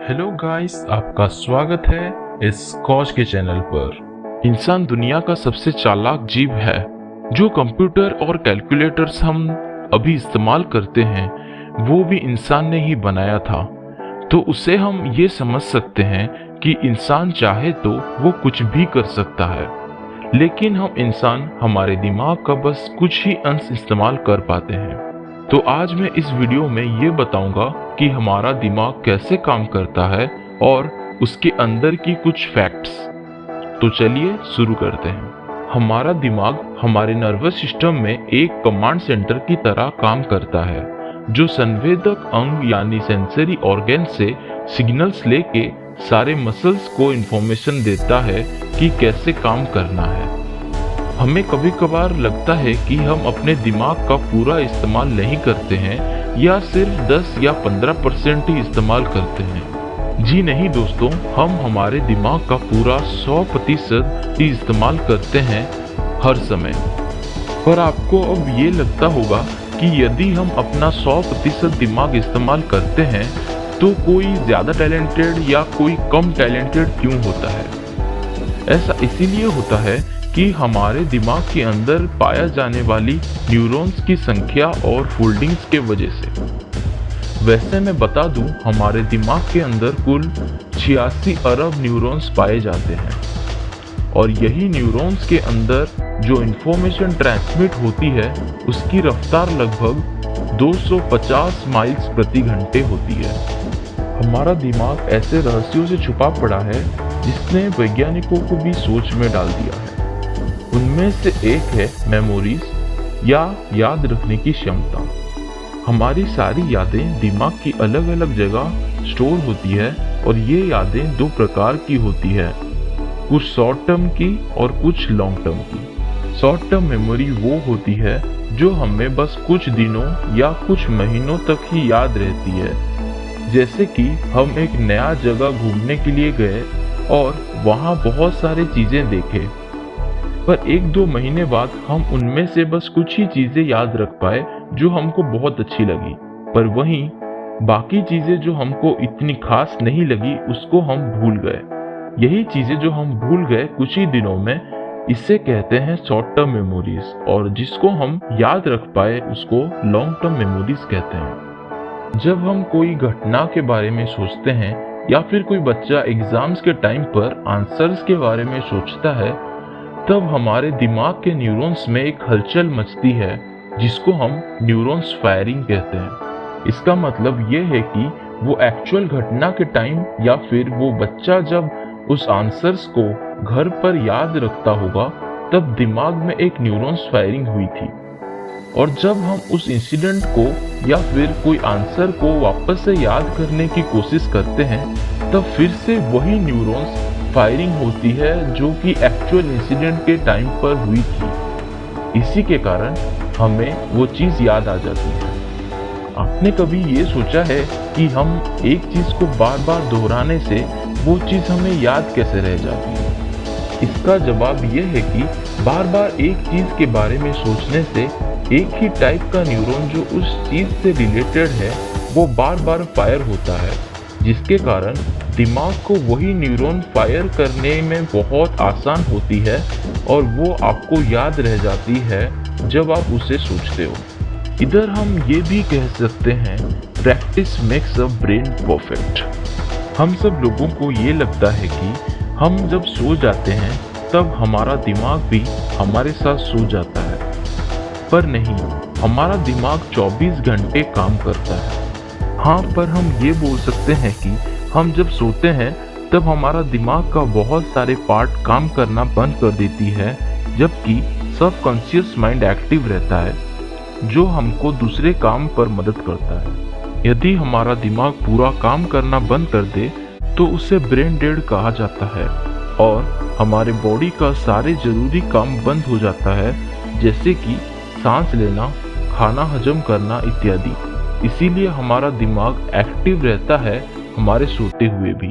Hello guys, आपका स्वागत है इस कॉज के चैनल पर। इंसान दुनिया का सबसे चालाक जीव है। जो कंप्यूटर और कैलकुलेटर्स हम अभी इस्तेमाल करते हैं वो भी इंसान ने ही बनाया था। तो उससे हम ये समझ सकते हैं कि इंसान चाहे तो वो कुछ भी कर सकता है, लेकिन हम इंसान हमारे दिमाग का बस कुछ ही अंश इस्तेमाल कर पाते हैं। तो आज मैं इस वीडियो में ये बताऊंगा कि हमारा दिमाग कैसे काम करता है और उसके अंदर की कुछ फैक्ट्स। तो चलिए शुरू करते हैं। हमारा दिमाग हमारे नर्वस सिस्टम में एक कमांड सेंटर की तरह काम करता है, जो संवेदक अंग यानी सेंसरी ऑर्गन से सिग्नल्स लेके सारे मसल्स को इंफॉर्मेशन देता है कि कैसे काम करना है। हमें कभी कभार लगता है कि हम अपने दिमाग का पूरा इस्तेमाल नहीं करते हैं या सिर्फ 10 या 15% ही इस्तेमाल करते हैं। जी नहीं दोस्तों, हम हमारे दिमाग का पूरा 100% ही इस्तेमाल करते हैं हर समय। पर आपको अब ये लगता होगा कि यदि हम अपना 100% दिमाग इस्तेमाल करते हैं तो कोई ज़्यादा टैलेंटेड या कोई कम टैलेंटेड क्यों होता है। ऐसा इसीलिए होता है कि हमारे दिमाग के अंदर पाया जाने वाली न्यूरॉन्स की संख्या और फोल्डिंग्स के वजह से। वैसे मैं बता दूं, हमारे दिमाग के अंदर कुल 86 अरब न्यूरॉन्स पाए जाते हैं और यही न्यूरॉन्स के अंदर जो इंफॉर्मेशन ट्रांसमिट होती है उसकी रफ्तार लगभग 250 माइल्स प्रति घंटे होती है। हमारा दिमाग ऐसे रहस्यों से छुपा पड़ा है जिसने वैज्ञानिकों को भी सोच में डाल दिया है। उनमें से एक है मेमोरीज या याद रखने की क्षमता। हमारी सारी यादें दिमाग की अलग अलग जगह स्टोर होती है और ये यादें दो प्रकार की होती है, कुछ शॉर्ट टर्म की और कुछ लॉन्ग टर्म की। शॉर्ट टर्म मेमोरी वो होती है जो हमें बस कुछ दिनों या कुछ महीनों तक ही याद रहती है, जैसे कि हम एक नया जगह घूमने के लिए गए और वहाँ बहुत सारी चीजें देखे, पर 1-2 महीने बाद हम उनमें से बस कुछ ही चीजें याद रख पाए जो हमको बहुत अच्छी लगी, पर वहीं बाकी चीजें जो हमको इतनी खास नहीं लगी उसको हम भूल गए। यही चीजें जो हम भूल गए कुछ ही दिनों में, इसे कहते हैं शॉर्ट टर्म मेमोरीज, और जिसको हम याद रख पाए उसको लॉन्ग टर्म मेमोरीज कहते हैं। जब हम कोई घटना के बारे में सोचते हैं या फिर कोई बच्चा एग्जाम्स के टाइम पर आंसर्स के बारे में सोचता है, तब हमारे दिमाग के न्यूरॉन्स में एक हलचल मचती है जिसको हम न्यूरॉन्स फायरिंग कहते हैं। इसका मतलब ये है कि वो एक्चुअल घटना के टाइम या फिर वो बच्चा जब उस आंसर्स को घर पर याद रखता होगा तब दिमाग में एक न्यूरॉन्स फायरिंग हुई थी, और जब हम उस इंसिडेंट को या फिर कोई आंसर को वापस से याद करने की कोशिश करते हैं तब फिर से वही न्यूरॉन्स फायरिंग होती है जो कि एक्चुअल इंसिडेंट के टाइम पर हुई थी। इसी के कारण हमें वो चीज़ याद आ जाती है। आपने कभी ये सोचा है कि हम एक चीज़ को बार बार दोहराने से वो चीज़ हमें याद कैसे रह जाती है? इसका जवाब ये है कि बार बार एक चीज़ के बारे में सोचने से एक ही टाइप का न्यूरॉन जो उस चीज़ से रिलेटेड है वो बार बार फायर होता है, जिसके कारण दिमाग को वही न्यूरॉन फायर करने में बहुत आसान होती है और वो आपको याद रह जाती है जब आप उसे सोचते हो। इधर हम ये भी कह सकते हैं, practice makes a brain perfect. हम सब लोगों को ये लगता है कि हम जब सो जाते हैं तब हमारा दिमाग भी हमारे साथ सो जाता है, पर नहीं, हमारा दिमाग 24 घंटे काम करता है। हाँ, पर हम ये बोल सकते हैं कि हम जब सोते हैं तब हमारा दिमाग का बहुत सारे पार्ट काम करना बंद कर देती है, जबकि सबकॉन्शियस माइंड एक्टिव रहता है जो हमको दूसरे काम पर मदद करता है। यदि हमारा दिमाग पूरा काम करना बंद कर दे तो उसे ब्रेन डेड कहा जाता है और हमारे बॉडी का सारे जरूरी काम बंद हो जाता है, जैसे कि सांस लेना, खाना हजम करना इत्यादि। इसीलिए हमारा दिमाग एक्टिव रहता है हमारे सोते हुए भी।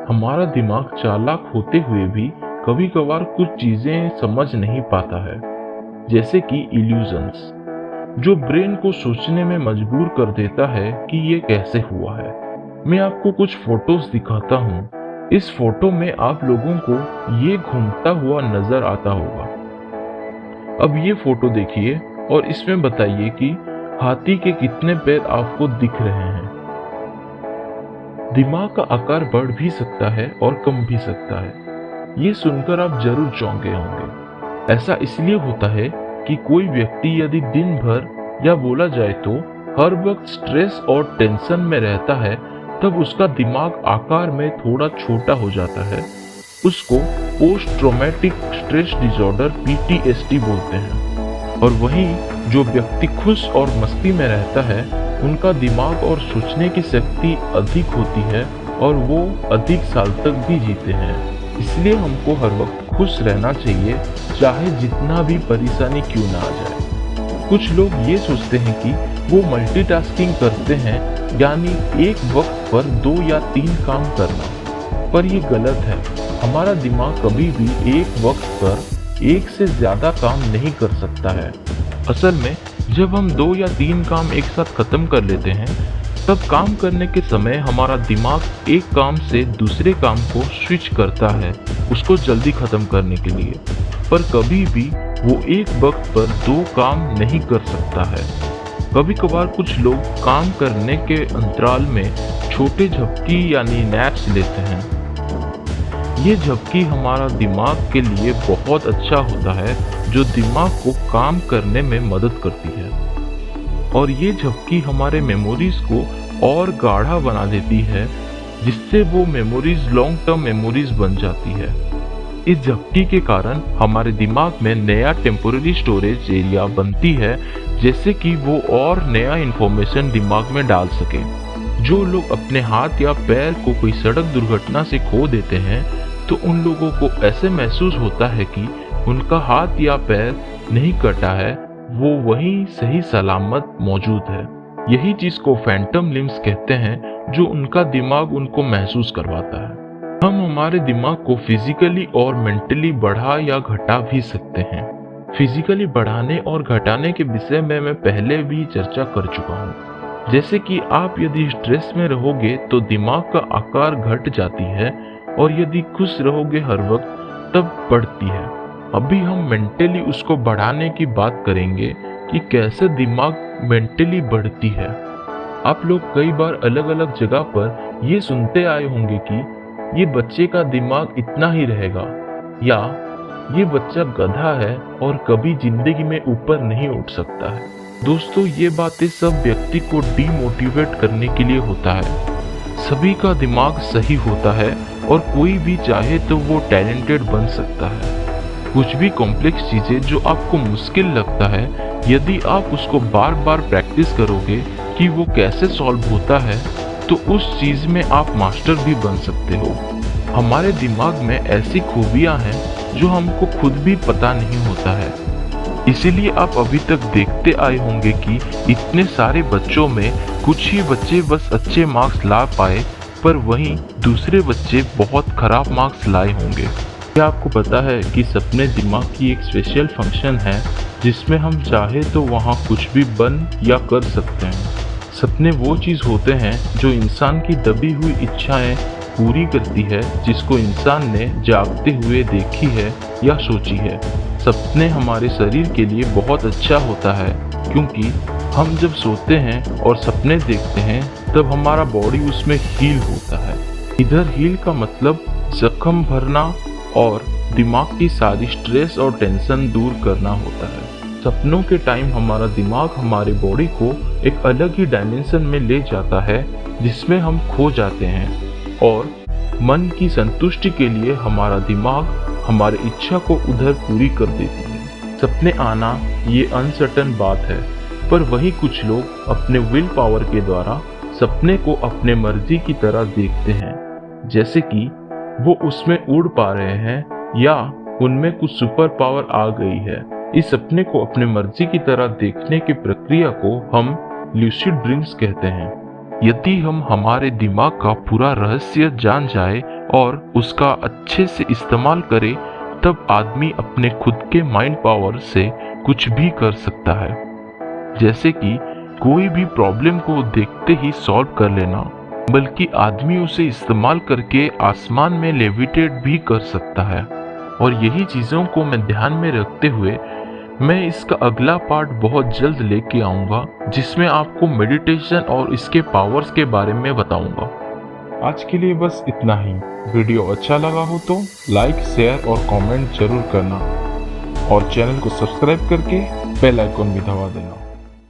हमारा दिमाग चालाक होते हुए भी कभी कभार कुछ चीजें समझ नहीं पाता है, जैसे कि इल्यूजन्स, जो ब्रेन को सोचने में मजबूर कर देता है कि ये कैसे हुआ है। मैं आपको कुछ फोटोज दिखाता हूँ। इस फोटो में आप लोगों को ये घूमता हुआ नजर आता होगा। अब ये फोटो देखिए और इसमें बताइए कि हाथी के कितने पैर आपको दिख रहे हैं। दिमाग का आकार बढ़ भी सकता है और कम भी सकता है। ये सुनकर आप जरूर चौंके होंगे। ऐसा इसलिए होता है कि कोई व्यक्ति यदि दिन भर या बोला जाए तो हर वक्त स्ट्रेस और टेंशन में रहता है, तब उसका दिमाग आकार में थोड़ा छोटा हो जाता है। उसको post traumatic stress disorder PTSD बोलते हैं। और वहीं जो व्यक्ति खुश और मस्ती में रहता है, उनका दिमाग और सोचने की शक्ति अधिक होती है और वो अधिक साल तक भी जीते हैं। इसलिए हमको हर वक्त खुश रहना चाहिए, चाहे जितना भी परेशानी क्यों ना आ जाए। कुछ लोग ये सोचते हैं कि वो मल्टीटास्किंग करते हैं, यानी एक वक्त पर 2 या 3 काम करना, पर ये गलत है। हमारा दिमाग कभी भी एक वक्त पर एक से ज्यादा काम नहीं कर सकता है। असल में जब हम 2 या 3 काम एक साथ खत्म कर लेते हैं, तब काम करने के समय हमारा दिमाग एक काम से दूसरे काम को स्विच करता है, उसको जल्दी खत्म करने के लिए। पर कभी भी वो एक वक्त पर 2 काम नहीं कर सकता है। कभी कभार कुछ लोग काम करने के अंतराल में छोटे झपकी यानी नैप्स लेते हैं। ये झपकी हमारा दिमाग के लिए बहुत अच्छा होता है, जो दिमाग को काम करने में मदद करती है। और ये झपकी हमारे मेमोरीज को और गाढ़ा बना देती है, जिससे वो मेमोरीज लॉन्ग टर्म मेमोरीज बन जाती है। इस झपकी के कारण हमारे दिमाग में नया टेम्पोररी स्टोरेज एरिया बनती है, जैसे कि वो और नया इंफॉर्मेशन दिमाग में डाल सके। जो लोग अपने हाथ या पैर को कोई सड़क दुर्घटना से खो देते हैं, तो उन लोगों को ऐसे महसूस होता है कि उनका हाथ या पैर नहीं कटा है, वो वहीं सही सलामत मौजूद है। यही चीज को फैंटम लिम्स कहते हैं, जो उनका दिमाग उनको महसूस करवाता है। हम हमारे दिमाग को फिजिकली और मेंटली बढ़ा या घटा भी सकते हैं। फिजिकली बढ़ाने और घटाने के विषय में मैं पहले भी चर्चा कर चुका हूँ। जैसे कि आप यदि स्ट्रेस में रहोगे तो दिमाग का आकार घट जाती है, और यदि खुश रहोगे हर वक्त तब बढ़ती है। अभी हम मेंटली उसको बढ़ाने की बात करेंगे कि कैसे दिमाग मेंटली बढ़ती है। आप लोग कई बार अलग अलग जगह पर ये सुनते आए होंगे कि ये बच्चे का दिमाग इतना ही रहेगा, या ये बच्चा गधा है और कभी जिंदगी में ऊपर नहीं उठ सकता है। दोस्तों, ये बातें सब व्यक्ति को डीमोटिवेट करने के लिए होता है। सभी का दिमाग सही होता है और कोई भी चाहे तो वो टैलेंटेड बन सकता है। कुछ भी कॉम्प्लेक्स चीजें जो आपको मुश्किल लगता है, यदि आप उसको बार बार प्रैक्टिस करोगे कि वो कैसे सॉल्व होता है, तो उस चीज में आप मास्टर भी बन सकते हो। हमारे दिमाग में ऐसी खूबियां हैं जो हमको खुद भी पता नहीं होता है। इसीलिए आप अभी तक देखते आए होंगे कि इतने सारे बच्चों में कुछ ही बच्चे बस अच्छे मार्क्स ला पाए, पर वहीं दूसरे बच्चे बहुत खराब मार्क्स लाए होंगे। क्या आपको पता है कि सपने दिमाग की एक स्पेशल फंक्शन है, जिसमें हम चाहे तो वहाँ कुछ भी बन या कर सकते हैं। सपने वो चीज़ होते हैं जो इंसान की दबी हुई इच्छाएं पूरी करती है, जिसको इंसान ने जागते हुए देखी है या सोची है। सपने हमारे शरीर के लिए बहुत अच्छा होता है, क्योंकि हम जब सोते हैं और सपने देखते हैं तब हमारा बॉडी उसमें हील होता है। इधर हील का मतलब जख्म भरना और दिमाग की सारी स्ट्रेस और टेंशन दूर करना होता है। सपनों के टाइम हमारा दिमाग हमारे बॉडी को एक अलग ही डायमेंशन में ले जाता है, जिसमें हम खो जाते हैं, और मन की संतुष्टि के लिए हमारा दिमाग हमारी इच्छा को उधर पूरी कर देती है। सपने आना ये अनसर्टन बात है, पर वही कुछ लोग अपने विल पावर के द्वारा सपने को अपने मर्जी की तरह देखते हैं, जैसे कि वो उसमें उड़ पा रहे हैं या उनमें कुछ सुपर पावर आ गई है। इस सपने को अपने मर्जी की तरह देखने की प्रक्रिया को हम ल्यूसिड ड्रीम्स कहते हैं। यदि हम हमारे दिमाग का पूरा रहस्य जान जाए और उसका अच्छे से इस्तेमाल करें, तब आदमी अपने खुद के माइंड पावर से कुछ भी कर सकता है। जैसे कि कोई भी प्रॉब्लम को देखते ही सॉल्व कर लेना, बल्कि आदमी उसे इस्तेमाल करके आसमान में लेविटेट भी कर सकता है। और यही चीज़ों को मैं ध्यान में रखते हुए मैं इसका अगला पार्ट बहुत जल्द लेके आऊँगा, जिसमें आपको मेडिटेशन और इसके पावर्स के बारे में बताऊँगा। आज के लिए बस इतना ही। वीडियो अच्छा लगा हो तो लाइक, शेयर और कमेंट जरूर करना और चैनल को सब्सक्राइब करके बेल आइकन भी दबा देना।